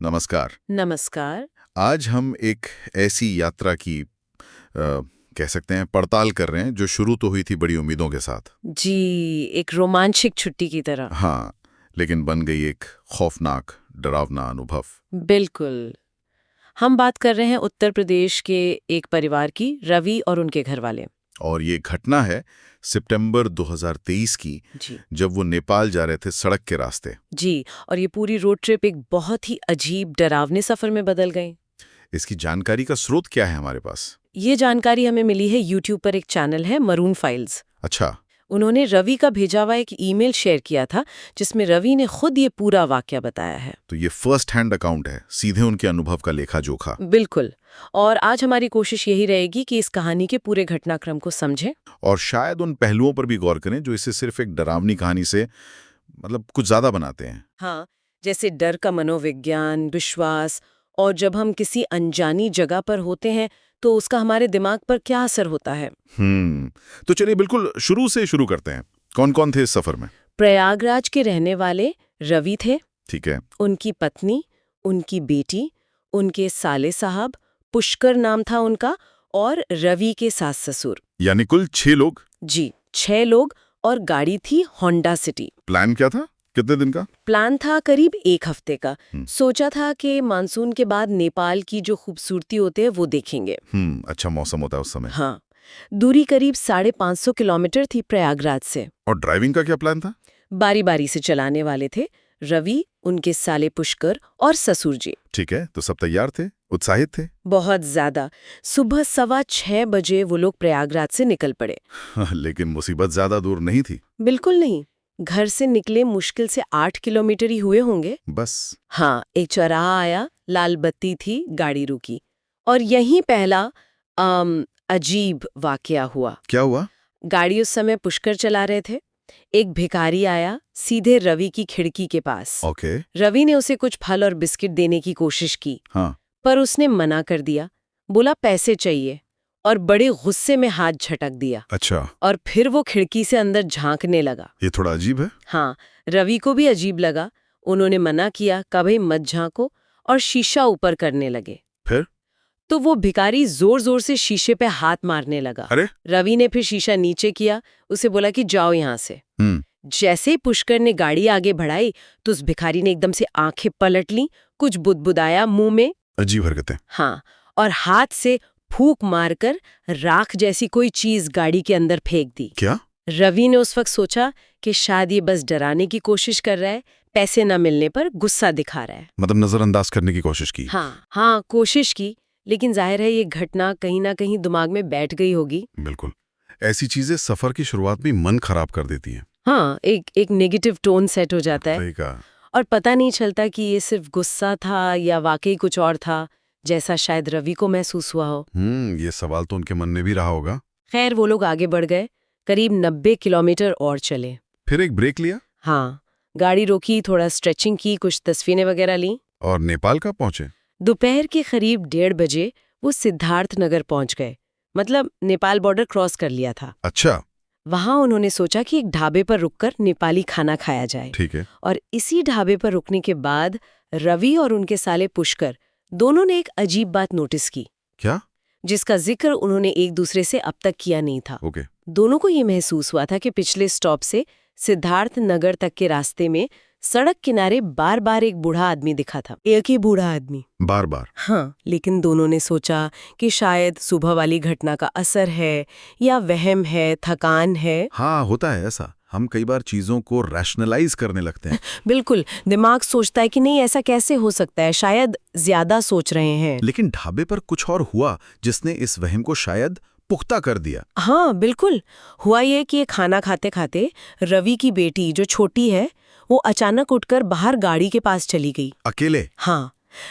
नमस्कार। नमस्कार। आज हम एक ऐसी यात्रा की कह सकते हैं पड़ताल कर रहे हैं जो शुरू तो हुई थी बड़ी उम्मीदों के साथ। जी, एक रोमांचक छुट्टी की तरह। हाँ, लेकिन बन गई एक खौफनाक, डरावना अनुभव। बिल्कुल। हम बात कर रहे हैं उत्तर प्रदेश के एक परिवार की, रवि और उनके घर वाले। और ये घटना है सितंबर 2023 की, जी जब वो नेपाल जा रहे थे सड़क के रास्ते। जी, और ये पूरी रोड ट्रिप एक बहुत ही अजीब, डरावने सफर में बदल गई। इसकी जानकारी का स्रोत क्या है हमारे पास? ये जानकारी हमें मिली है यूट्यूब पर। एक चैनल है मरून फाइल्स। अच्छा। उन्होंने रवि का भेजा हुआ एक ईमेल शेयर किया था, जिसमें रवि ने खुद ये पूरा वाकया बताया है। तो ये फर्स्ट हैंड अकाउंट है, सीधे उनके अनुभव का लेखा जोखा। बिल्कुल। और आज हमारी कोशिश यही रहेगी कि इस कहानी के पूरे घटनाक्रम को समझें और शायद उन पहलुओं पर भी गौर करें जो इसे सिर्फ एक डरावनी कहानी से कुछ ज्यादा बनाते हैं। हाँ, जैसे डर का मनोविज्ञान, विश्वास, और जब हम किसी अनजानी जगह पर होते हैं तो उसका हमारे दिमाग पर क्या असर होता है। तो चलिए बिल्कुल शुरू से शुरू करते हैं। कौन कौन थे इस सफर में? प्रयागराज के रहने वाले रवि थे, ठीक है। उनकी पत्नी, उनकी बेटी, उनके साले साहब, पुष्कर नाम था उनका, और रवि के सास ससुर। यानी कुल 6 लोग। जी, 6 लोग। और गाड़ी थी होंडा सिटी। प्लान क्या था? कितने दिन का? प्लान था करीब 1 हफ्ते का। सोचा था कि मानसून के बाद नेपाल की जो खूबसूरती होते हैं वो देखेंगे। अच्छा मौसम होता है उस समय। हाँ, दूरी करीब 550 किलोमीटर थी प्रयागराज से। और ड्राइविंग का क्या प्लान था? बारी बारी से चलाने वाले थे रवि, उनके साले पुष्कर और ससुर जी। ठीक है, तो सब तैयार थे, उत्साहित थे। बहुत ज्यादा। सुबह 6:15 बजे वो लोग प्रयागराज से निकल पड़े। लेकिन मुसीबत ज्यादा दूर नहीं थी। बिल्कुल नहीं। घर से निकले मुश्किल से 8 किलोमीटर ही हुए होंगे। बस। हाँ, एक चौराहा आया, लाल बत्ती थी, गाड़ी रुकी। और यहीं पहला अजीब वाकया हुआ। क्या हुआ? गाड़ी उस समय पुष्कर चला रहे थे। एक भिखारी आया सीधे रवि की खिड़की के पास। ओके। रवि ने उसे कुछ फल और बिस्किट देने की कोशिश की। हाँ। पर उसने मना कर दिया, बोला पैसे चाहिए, और बड़े गुस्से में हाथ झटक दिया। अच्छा। और फिर वो खिड़की से अंदर झांकने लगा। ये थोड़ा अजीब है। हाँ, रवि को भी अजीब लगा। उन्होंने मना किया, कभी मत झांको, और शीशा ऊपर करने लगे। फिर? तो वो भिखारी जोर जोर से शीशे पे हाथ मारने लगा। अरे! रवि ने फिर शीशा नीचे किया, उसे बोला कि जाओ यहाँ से। जैसे ही पुष्कर ने गाड़ी आगे बढ़ाई तो उस भिखारी ने एकदम से आंखें पलट ली, कुछ बुदबुदाया मुंह में। अजीब हरकतें। हाँ, और हाथ से फूंक मारकर राख जैसी कोई चीज गाड़ी के अंदर फेंक दी। क्या? रवि ने उस वक्त सोचा कि शायद ये बस डराने की कोशिश कर रहा है, पैसे न मिलने पर गुस्सा दिखा रहा है। मतलब नजरअंदाज करने की कोशिश की। हाँ, कोशिश की, लेकिन जाहिर है ये घटना कहीं ना कहीं दिमाग में बैठ गई होगी। बिल्कुल। ऐसी चीजें सफर की शुरुआत में मन खराब कर देती हैं। हाँ, एक नेगेटिव टोन सेट हो जाता है। सही कहा। और पता नहीं चलता कि ये सिर्फ गुस्सा था या वाकई कुछ और था, जैसा शायद रवि को महसूस हुआ हो। ये सवाल तो उनके मन में भी रहा होगा। खैर, वो लोग आगे बढ़ गए, करीब 90 किलोमीटर और चले। फिर एक ब्रेक लिया। हाँ, गाड़ी रोकी, थोड़ा स्ट्रेचिंग की, कुछ तस्वीरें वगैरह ली। और नेपाल कब पहुंचे? दोपहर के करीब 1:30 बजे वो सिद्धार्थ नगर पहुंच गए। मतलब नेपाल बॉर्डर क्रॉस कर लिया था। अच्छा। वहां उन्होंने सोचा कि एक ढाबे पर रुककर नेपाली खाना खाया जाए। ठीक है। और इसी ढाबे पर रुकने के बाद रवि और उनके साले पुष्कर दोनों ने एक अजीब बात नोटिस की। क्या? जिसका जिक्र उन्होंने एक दूसरे से अब तक किया नहीं था। ओके। दोनों को ये महसूस हुआ था कि पिछले स्टॉप से सिद्धार्थ नगर तक के रास्ते में सड़क किनारे बार बार एक बूढ़ा आदमी दिखा था। एक ही बूढ़ा आदमी, बार बार। हाँ, लेकिन दोनों ने सोचा कि शायद सुबह वाली घटना का असर है, या वहम है, थकान है। हाँ, होता है ऐसा। हम कई बार चीजों को रैशनलाइज करने लगते हैं। बिल्कुल, दिमाग सोचता है कि नहीं, ऐसा कैसे हो सकता है, शायद ज्यादा सोच रहे हैं। लेकिन ढाबे पर कुछ और हुआ जिसने इस वहम को शायद पुख्ता कर दिया। हाँ, बिल्कुल। हुआ ये कि खाना खाते खाते रवि की बेटी, जो छोटी है, वो अचानक उठकर बाहर गाड़ी के पास चली गई। अकेले? हाँ,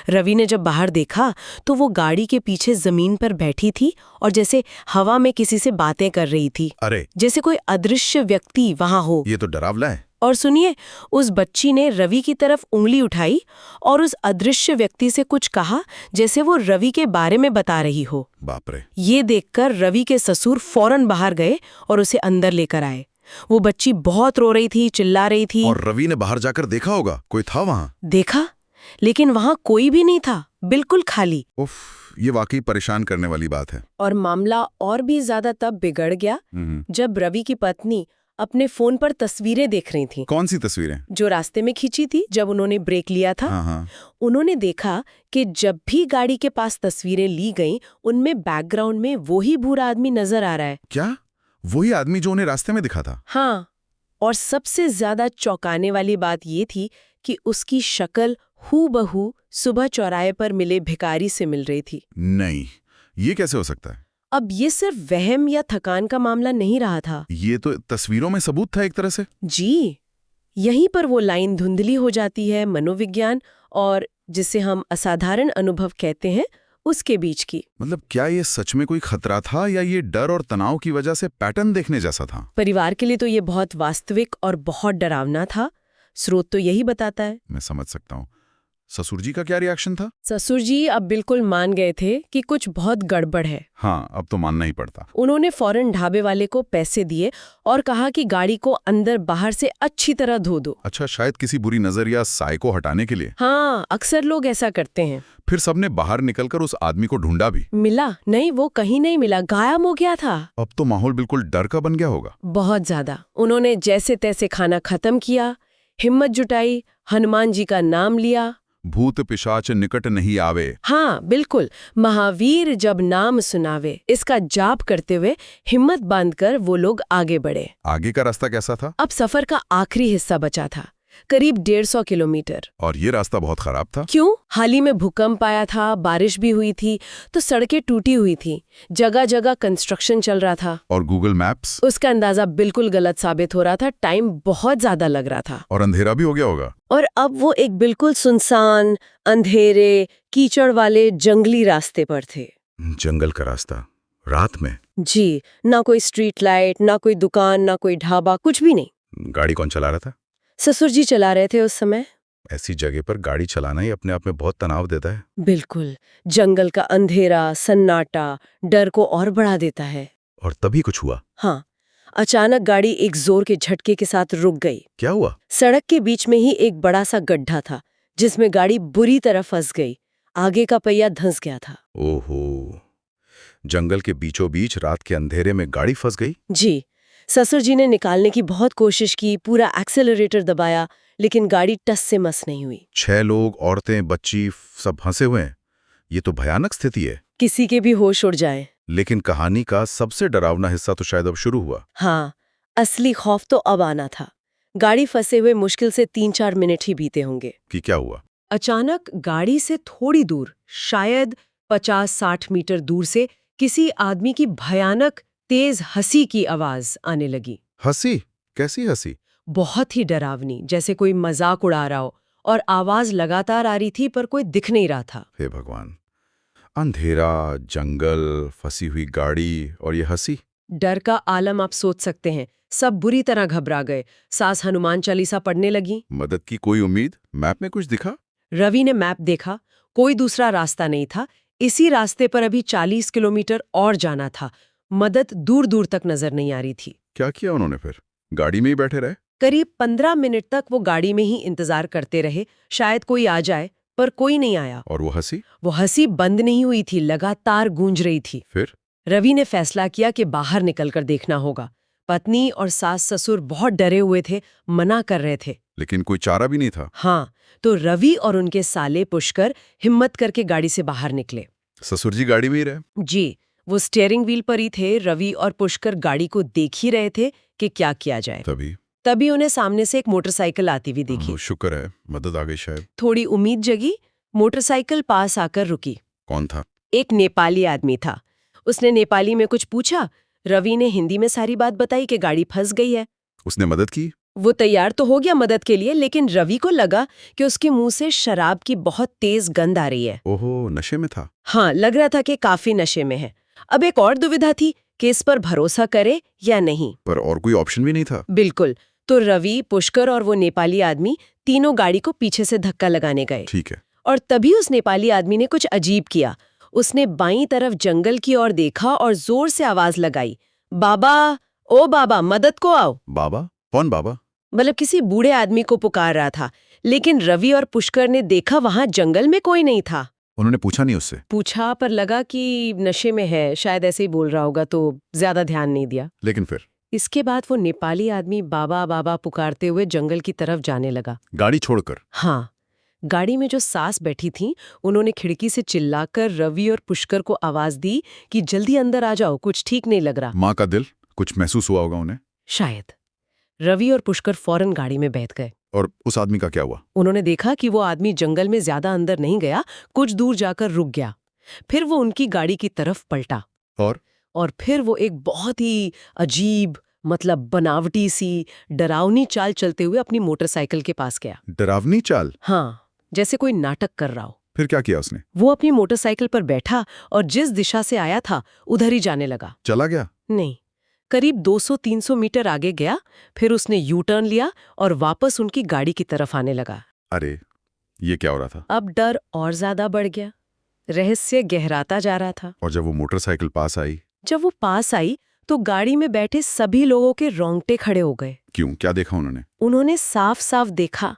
रवि ने जब बाहर देखा तो वो गाड़ी के पीछे जमीन पर बैठी थी और जैसे हवा में किसी से बातें कर रही थी। अरे! जैसे कोई अदृश्य व्यक्ति वहां हो। ये तो डरावना है। और सुनिए, उस बच्ची ने रवि की तरफ उंगली उठाई और उस अदृश्य व्यक्ति से कुछ कहा, जैसे वो रवि के बारे में बता रही हो। बाप रे! ये देखकर रवि के ससुर फौरन बाहर गए और उसे अंदर लेकर आए। वो बच्ची बहुत रो रही थी, चिल्ला रही थी। और रवि ने बाहर जाकर देखा होगा, कोई था वहां? देखा, लेकिन वहां कोई भी नहीं था, बिल्कुल खाली। उफ, ये वाकई परेशान करने वाली बात है। और मामला और भी ज्यादा तब बिगड़ गया जब रवि की पत्नी अपने फोन पर तस्वीरें देख रही थी। कौन सी तस्वीरें? जो रास्ते में खींची थी जब उन्होंने ब्रेक लिया था। हाँ। उन्होंने देखा कि जब भी गाड़ी के पास तस्वीरें ली गईं, उनमें बैकग्राउंड में वही बूढ़ा आदमी नजर आ रहा है। क्या? वही आदमी जो उन्हें रास्ते में दिखा था? हाँ, और सबसे ज्यादा चौंकाने वाली बात ये थी कि उसकी शक्ल हूबहू सुबह चौराहे पर मिले भिखारी से मिल रही थी। नहीं, ये कैसे हो सकता है? अब ये सिर्फ वहम या थकान का मामला नहीं रहा था। ये तो तस्वीरों में सबूत था एक तरह से। जी, यहीं पर वो लाइन धुंधली हो जाती है मनोविज्ञान और जिसे हम असाधारण अनुभव कहते हैं उसके बीच की। मतलब क्या ये सच में कोई खतरा था या ये डर और तनाव की वजह से पैटर्न देखने जैसा था? परिवार के लिए तो ये बहुत वास्तविक और बहुत डरावना था। स्रोत तो यही बताता है। मैं समझ सकता हूँ। ससुर जी का क्या रिएक्शन था? ससुर जी अब बिल्कुल मान गए थे कि कुछ बहुत गड़बड़ है। हाँ, अब तो मानना ही पड़ता। उन्होंने फौरन ढाबे वाले को पैसे दिए और कहा कि गाड़ी को अंदर बाहर से अच्छी तरह धो दो। अच्छा, शायद किसी बुरी नजर या साय को हटाने के लिए। हाँ, अक्सर लोग ऐसा करते हैं। फिर सबने बाहर निकलकर उस आदमी को ढूंढा भी। मिला नहीं, वो कहीं नहीं मिला, गायब हो गया था। अब तो माहौल बिल्कुल डर का बन गया होगा। बहुत ज्यादा। उन्होंने जैसे तैसे खाना खत्म किया, हिम्मत जुटाई, हनुमान जी का नाम लिया। भूत पिशाच निकट नहीं आवे। हाँ बिल्कुल, महावीर जब नाम सुनावे, इसका जाप करते हुए हिम्मत बांधकर वो लोग आगे बढ़े। आगे का रास्ता कैसा था? अब सफर का आखिरी हिस्सा बचा था, करीब 150 किलोमीटर। और ये रास्ता बहुत खराब था। क्यों? हाल ही में भूकंप आया था, बारिश भी हुई थी, तो सड़कें टूटी हुई थी, जगह जगह कंस्ट्रक्शन चल रहा था। और गूगल मैप्स? उसका अंदाजा बिल्कुल गलत साबित हो रहा था, टाइम बहुत ज्यादा लग रहा था। और अंधेरा भी हो गया होगा। और अब वो एक बिल्कुल सुनसान, अंधेरे, कीचड़ वाले जंगली रास्ते पर थे। जंगल का रास्ता, रात में? जी, ना कोई स्ट्रीट लाइट, ना कोई दुकान, ना कोई ढाबा, कुछ भी नहीं। गाड़ी कौन चला रहा था? ससुर जी चला रहे थे उस समय। ऐसी जगह पर गाड़ी चलाना ही अपने आप में बहुत तनाव देता है। बिल्कुल, जंगल का अंधेरा, सन्नाटा डर को और बढ़ा देता है। और तभी कुछ हुआ। हाँ, अचानक गाड़ी एक जोर के झटके के साथ रुक गई। क्या हुआ? सड़क के बीच में ही एक बड़ा सा गड्ढा था, जिसमें गाड़ी बुरी तरह फंस गई। आगे का पहिया धंस गया था। ओहो, जंगल के बीचों बीच रात के अंधेरे में गाड़ी फंस गई? जी, ससुर जी ने निकालने की बहुत कोशिश की, पूरा एक्सेलरेटर दबाया, लेकिन गाड़ी टस से मस नहीं हुई। 6 लोग, औरतें, बच्ची, सब फंसे हुए हैं। ये तो भयानक स्थिति है। किसी के भी होश उड़ जाए। लेकिन कहानी का सबसे डरावना हिस्सा तो शायद अब शुरू हुआ। हाँ, असली खौफ तो अब आना था। गाड़ी फंसे हुए मुश्किल से 3-4 मिनट ही बीते होंगे कि क्या हुआ? अचानक गाड़ी से थोड़ी दूर, शायद 50-60 मीटर दूर से किसी आदमी की भयानक तेज हंसी की आवाज आने लगी। हंसी? कैसी हंसी? बहुत ही डरावनी, जैसे कोई मजाक उड़ा रहा हो, और आवाज लगातार आ रही थी पर कोई दिख नहीं रहा था। हे भगवान, अंधेरा, जंगल, फंसी हुई गाड़ी और ये हंसी। डर का आलम आप सोच सकते हैं। सब बुरी तरह घबरा गए। सास हनुमान चालीसा पढ़ने लगी। मदद की कोई उम्मीद? मैप में कुछ दिखा? रवि ने मैप देखा, कोई दूसरा रास्ता नहीं था। इसी रास्ते पर अभी 40 किलोमीटर और जाना था। मदद दूर दूर तक नजर नहीं आ रही थी। क्या किया उन्होंने फिर? गाड़ी में ही बैठे रहे? करीब 15 मिनट तक वो गाड़ी में ही इंतजार करते रहे, शायद कोई आ जाए, पर कोई नहीं आया। और वो हंसी? वो हंसी बंद नहीं हुई थी, लगातार गूंज रही थी। फिर रवि ने फैसला किया कि बाहर निकलकर देखना होगा। पत्नी और सास ससुर बहुत डरे हुए थे, मना कर रहे थे, लेकिन कोई चारा भी नहीं था। हाँ, तो रवि और उनके साले पुष्कर हिम्मत करके गाड़ी से बाहर निकले। ससुर जी गाड़ी में ही रहे? जी, वो स्टीयरिंग व्हील पर ही थे। रवि और पुष्कर गाड़ी को देख ही रहे थे कि क्या किया जाए। तभी उन्हें सामने से एक मोटरसाइकिल आती हुई दिखी। शुक्र है, मदद आ गई शायद। थोड़ी उम्मीद जगी। मोटरसाइकिल पास आकर रुकी। कौन था? एक नेपाली आदमी था। उसने नेपाली में कुछ पूछा। रवि ने हिंदी में सारी बात बताई कि गाड़ी फंस गई है। उसने मदद की? वो तैयार तो हो गया मदद के लिए, लेकिन रवि को लगा कि उसके मुंह से शराब की बहुत तेज गंध आ रही है। ओहो, नशे में था? हाँ, लग रहा था कि काफी नशे में है। अब एक और दुविधा थी कि इस पर भरोसा करे या नहीं। पर और कोई ऑप्शन भी नहीं था? बिल्कुल। तो रवि, पुष्कर और वो नेपाली आदमी तीनों गाड़ी को पीछे से धक्का लगाने गए। ठीक है। और तभी उस नेपाली आदमी ने कुछ अजीब किया। उसने बाईं तरफ जंगल की ओर देखा और जोर से आवाज लगाई, बाबा, ओ बाबा, मदद को आओ। बाबा? कौन बाबा? मतलब किसी बूढ़े आदमी को पुकार रहा था, लेकिन रवि और पुष्कर ने देखा वहां जंगल में कोई नहीं था। उन्होंने पूछा नहीं उससे? पूछा, पर लगा कि नशे में है, शायद ऐसे ही बोल रहा होगा, तो ज्यादा ध्यान नहीं दिया। लेकिन फिर इसके बाद वो नेपाली आदमी बाबा बाबा पुकारते हुए जंगल की तरफ जाने लगा। गाड़ी छोड़कर? हाँ, गाड़ी में जो सास बैठी थी उन्होंने खिड़की से चिल्लाकर रवि और पुष्कर को आवाज दी कि जल्दी अंदर आ जाओ, कुछ ठीक नहीं लग रहा। माँ का दिल कुछ महसूस हुआ होगा उन्हें। शायद। रवि और पुष्कर फौरन गाड़ी में बैठ गए। और उस आदमी का क्या हुआ? उन्होंने देखा कि वो आदमी जंगल में ज्यादा अंदर नहीं गया, कुछ दूर जाकर रुक गया। फिर वो उनकी गाड़ी की तरफ पलटा और फिर वो एक बहुत ही अजीब, मतलब बनावटी सी डरावनी चाल चलते हुए अपनी मोटरसाइकिल के पास गया। डरावनी चाल? हाँ, जैसे कोई नाटक कर रहा हो। फिर क्या किया उसने? वो अपनी मोटरसाइकिल पर बैठा और जिस दिशा से आया था उधर ही जाने लगा। चला गया? नहीं, करीब 200-300 मीटर आगे गया, फिर उसने यू टर्न लिया और वापस उनकी गाड़ी की तरफ आने लगा। अरे, ये क्या हो रहा था? अब डर और ज्यादा बढ़ गया, रहस्य गहराता जा रहा था। और जब वो मोटरसाइकिल पास आई? जब वो पास आई तो गाड़ी में बैठे सभी लोगों के रोंगटे खड़े हो गए। क्यों, क्या देखा उन्होंने? उन्होंने साफ साफ देखा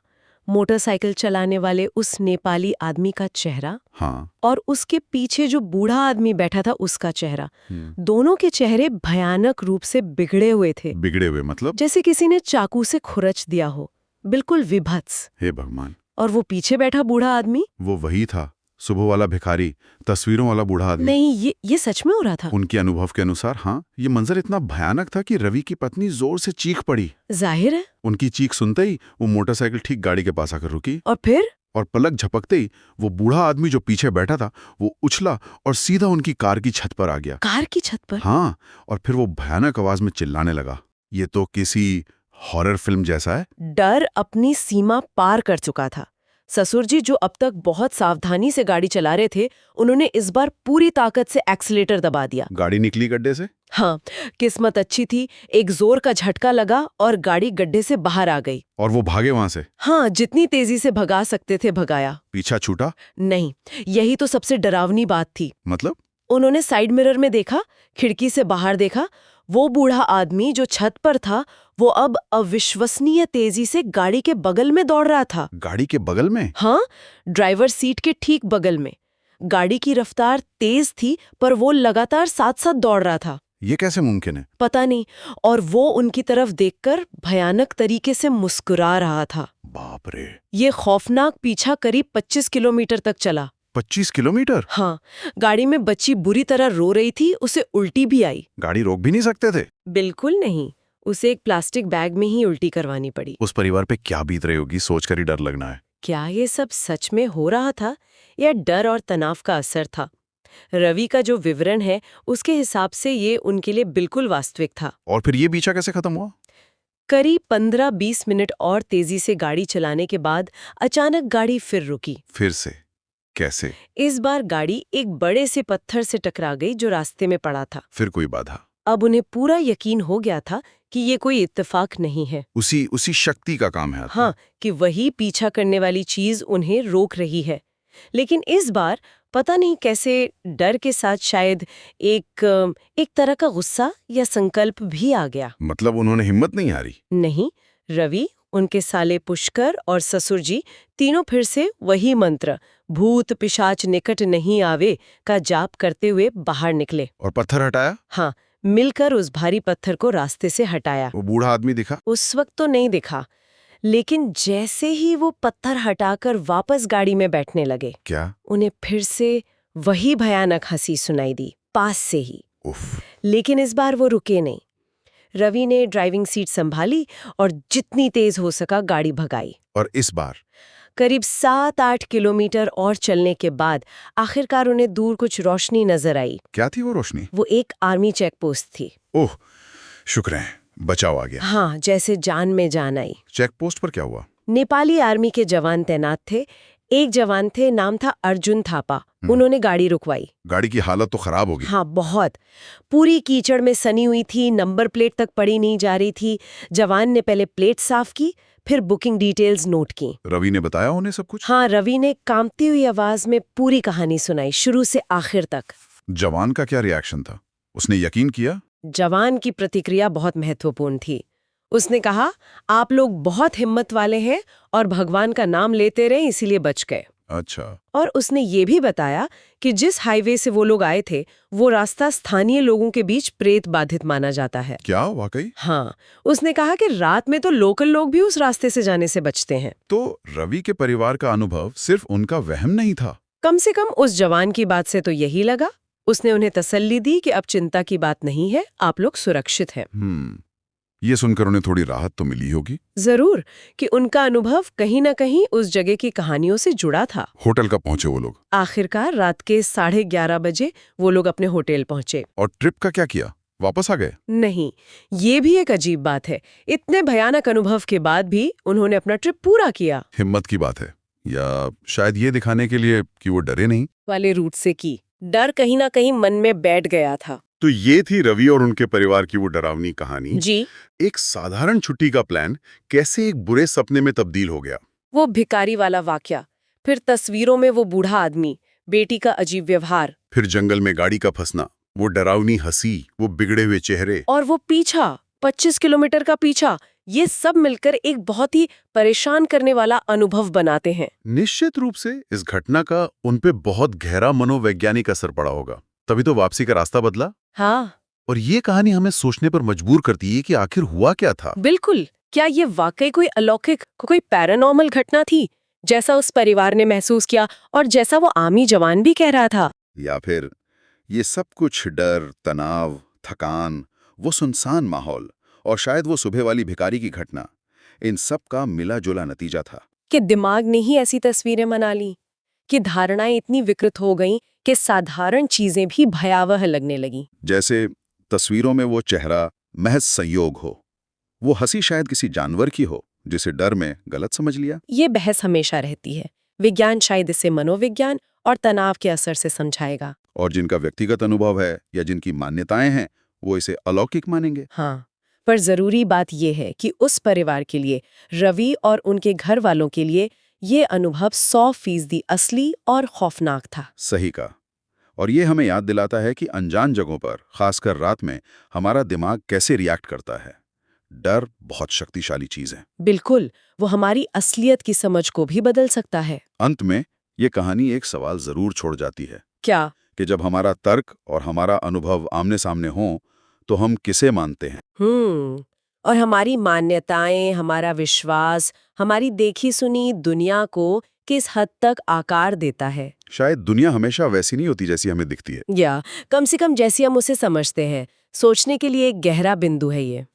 मोटरसाइकिल चलाने वाले उस नेपाली आदमी का चेहरा, हाँ, और उसके पीछे जो बूढ़ा आदमी बैठा था उसका चेहरा। दोनों के चेहरे भयानक रूप से बिगड़े हुए थे। बिगड़े हुए मतलब? जैसे किसी ने चाकू से खुरच दिया हो, बिल्कुल विभत्स। हे भगवान! और वो पीछे बैठा बूढ़ा आदमी? वो वही था, सुबह वाला भिखारी, तस्वीरों वाला बूढ़ा आदमी। नहीं, ये सच में हो रहा था। उनके अनुभव के अनुसार हाँ, ये मंजर इतना भयानक था कि रवि की पत्नी जोर से चीख पड़ी। जाहिर है। उनकी चीख सुनते ही वो मोटरसाइकिल ठीक गाड़ी के पास आकर रुकी। और फिर? और पलक झपकते ही वो बूढ़ा आदमी जो पीछे बैठा था वो उछला और सीधा उनकी कार की छत पर आ गया। कार की छत पर? हाँ, और फिर वो भयानक आवाज में चिल्लाने लगा। ये तो किसी हॉरर फिल्म जैसा है। डर अपनी सीमा पार कर चुका था। ससुर जी, जो अब तक बहुत सावधानी से गाड़ी चला रहे थे, उन्होंने इस बार पूरी ताकत से एक्सीलेटर दबा दिया। गाड़ी निकली गड्ढे से? हाँ, किस्मत अच्छी थी, एक जोर का झटका लगा और गाड़ी गड्ढे से बाहर आ गई। और वो भागे वहां से? हाँ, जितनी तेजी से भगा सकते थे भगाया। पीछा छूटा? नहीं, यही तो सबसे डरावनी बात थी। मतलब? उन्होंने साइड मिरर में देखा, खिड़की से बाहर देखा, वो बूढ़ा आदमी जो छत पर था वो अब अविश्वसनीय तेजी से गाड़ी के बगल में दौड़ रहा था। गाड़ी के बगल में? हाँ, ड्राइवर सीट के ठीक बगल में। गाड़ी की रफ्तार तेज थी पर वो लगातार साथ साथ दौड़ रहा था। ये कैसे मुमकिन है? पता नहीं। और वो उनकी तरफ देखकर भयानक तरीके से मुस्कुरा रहा था। बाप रे! ये खौफनाक पीछा करीब 25 किलोमीटर तक चला। 25 किलोमीटर? हाँ, गाड़ी में बच्ची बुरी तरह रो रही थी, उसे उल्टी भी आई। गाड़ी रोक भी नहीं सकते थे? बिल्कुल नहीं, उसे एक प्लास्टिक बैग में ही उल्टी करवानी पड़ी। उस परिवार पे क्या बीत रही होगी, सोचकर ही डर लगना है। क्या ये सब सच में हो रहा था या डर और तनाव का असर था? रवि का जो विवरण है उसके हिसाब से ये उनके लिए बिल्कुल वास्तविक था। और फिर ये पीछा कैसे खत्म हुआ? करीब 15-20 मिनट और तेजी से गाड़ी चलाने के बाद अचानक गाड़ी फिर रुकी। फिर से? कैसे? इस बार गाड़ी एक बड़े से पत्थर से टकरा गई जो रास्ते में पड़ा था। फिर कोई बाधा? अब उन्हें पूरा यकीन हो गया था कि ये कोई इत्तेफाक नहीं है। उसी शक्ति का काम है। हाँ, कि वही पीछा करने वाली चीज उन्हें रोक रही है। लेकिन इस बार पता नहीं कैसे डर के साथ शायद एक तरह का गुस्सा या संकल्प भी आ गया। मतलब उन्होंने हिम्मत नहीं हारी? नहीं, रवि, उनके साले पुष्कर और ससुर जी तीनों फिर से वही मंत्र भूत पिशाच निकट नहीं आवे का जाप करते हुए बाहर निकले। और पत्थर हटाया? हाँ, मिलकर उस भारी पत्थर को रास्ते से हटाया। वो बूढ़ा आदमी दिखा? उस वक्त तो नहीं दिखा, लेकिन जैसे ही वो पत्थर हटाकर वापस गाड़ी में बैठने लगे, क्या उन्हें फिर से वही भयानक हंसी सुनाई दी, पास से ही। उफ। लेकिन इस बार वो रुके नहीं। रवि ने ड्राइविंग सीट संभाली और जितनी तेज हो सका गाड़ी भगाई। और इस बार? करीब 7-8 किलोमीटर और चलने के बाद आखिरकार उन्हें दूर कुछ रोशनी नजर आई। क्या थी वो रोशनी? वो एक आर्मी चेक पोस्ट थी। ओह, शुक्र है, बचाव आ गया। हाँ, जैसे जान में जान आई। चेक पोस्ट पर क्या हुआ? नेपाली आर्मी के जवान तैनात थे। एक जवान थे, नाम था अर्जुन थापा। उन्होंने गाड़ी रुकवाई। गाड़ी की हालत तो खराब होगी। हाँ, बहुत। पूरी कीचड़ में सनी हुई थी, नंबर प्लेट तक पड़ी नहीं जा रही थी। जवान ने पहले प्लेट साफ की, फिर बुकिंग डिटेल्स नोट की। रवि ने बताया उन्हें सब कुछ? हाँ, रवि ने कांपती हुई आवाज में पूरी कहानी सुनाई, शुरू से आखिर तक। जवान का क्या रिएक्शन था? उसने यकीन किया? जवान की प्रतिक्रिया बहुत महत्वपूर्ण थी। उसने कहा, आप लोग बहुत हिम्मत वाले हैं और भगवान का नाम लेते रहे इसीलिए बच गए। अच्छा। और उसने ये भी बताया कि जिस हाईवे से वो लोग आए थे वो रास्ता स्थानीय लोगों के बीच प्रेत बाधित माना जाता है। क्या वाकई? हाँ, उसने कहा कि रात में तो लोकल लोग भी उस रास्ते से जाने से बचते हैं। तो रवि के परिवार का अनुभव सिर्फ उनका वहम नहीं था। कम से कम उस जवान की बात से तो यही लगा। उसने उन्हें तसल्ली दी कि अब चिंता की बात नहीं है, आप लोग सुरक्षित हैं। ये सुनकर उन्हें थोड़ी राहत तो मिली होगी। जरूर, कि उनका अनुभव कहीं न कहीं उस जगह की कहानियों से जुड़ा था। होटल कब पहुंचे वो लोग? आखिरकार रात के 11:30 बजे वो लोग अपने होटल पहुंचे। और ट्रिप का क्या किया? वापस आ गए? नहीं, ये भी एक अजीब बात है। इतने भयानक अनुभव के बाद भी उन्होंने अपना ट्रिप पूरा किया। हिम्मत की बात है, या शायद ये दिखाने के लिए कि वो डरे नहीं। वाले रूट से की डर कहीं ना कहीं मन में बैठ गया था। तो ये थी रवि और उनके परिवार की वो डरावनी कहानी। जी। एक साधारण छुट्टी का प्लान कैसे एक बुरे सपने में तब्दील हो गया। वो भिखारी वाला वाकया, फिर तस्वीरों में वो बूढ़ा आदमी, बेटी का अजीब व्यवहार, फिर जंगल में गाड़ी का फंसना, वो डरावनी हंसी, वो बिगड़े हुए चेहरे, और वो पीछा 25 किलोमीटर का पीछा, ये सब मिलकर एक बहुत ही परेशान करने वाला अनुभव बनाते हैं। निश्चित रूप से इस घटना का उनपे बहुत गहरा मनोवैज्ञानिक असर पड़ा होगा, तभी तो वापसी का रास्ता बदला। हाँ, और ये कहानी हमें सोचने पर मजबूर करती है कि आखिर हुआ क्या था। बिल्कुल। क्या ये वाकई कोई अलौकिक, कोई पैरानॉर्मल घटना थी, जैसा उस परिवार ने महसूस किया और जैसा वो आर्मी जवान भी कह रहा था? या फिर ये सब कुछ डर, तनाव, थकान, वो सुनसान माहौल और शायद वो सुबह वाली भिखारी की घटना, इन सब का मिला जुला नतीजा था। कि दिमाग ने ही ऐसी तस्वीरें बना ली, कि धारणाएं इतनी विकृत हो गईं कि साधारण चीजें भी भयावह लगने लगी। जैसे तस्वीरों में वो चेहरा महज संयोग हो, वो हंसी शायद किसी जानवर की हो जिसे डर में गलत समझ लिया। ये बहस हमेशा रहती है। विज्ञान शायद इसे मनोविज्ञान और तनाव के असर से समझाएगा, और जिनका व्यक्तिगत अनुभव है या जिनकी मान्यताएं हैं वो इसे अलौकिक मानेंगे। हाँ, पर जरूरी बात यह है कि उस परिवार के लिए, रवि और उनके घर वालों के लिए, ये अनुभव 100% असली और खौफनाक था। सही कहा। और ये हमें याद दिलाता है कि अनजान जगहों पर, खासकर रात में, हमारा दिमाग कैसे रिएक्ट करता है। डर बहुत शक्तिशाली चीज है। बिल्कुल, वो हमारी असलियत की समझ को भी बदल सकता है। अंत में ये कहानी एक सवाल जरूर छोड़ जाती है। क्या? कि जब हमारा तर्क और हमारा अनुभव आमने सामने हो तो हम किसे मानते हैं? और हमारी मान्यताएं, हमारा विश्वास, हमारी देखी सुनी दुनिया को किस हद तक आकार देता है? शायद दुनिया हमेशा वैसी नहीं होती जैसी हमें दिखती है, या कम से कम जैसी हम उसे समझते हैं। सोचने के लिए एक गहरा बिंदु है ये।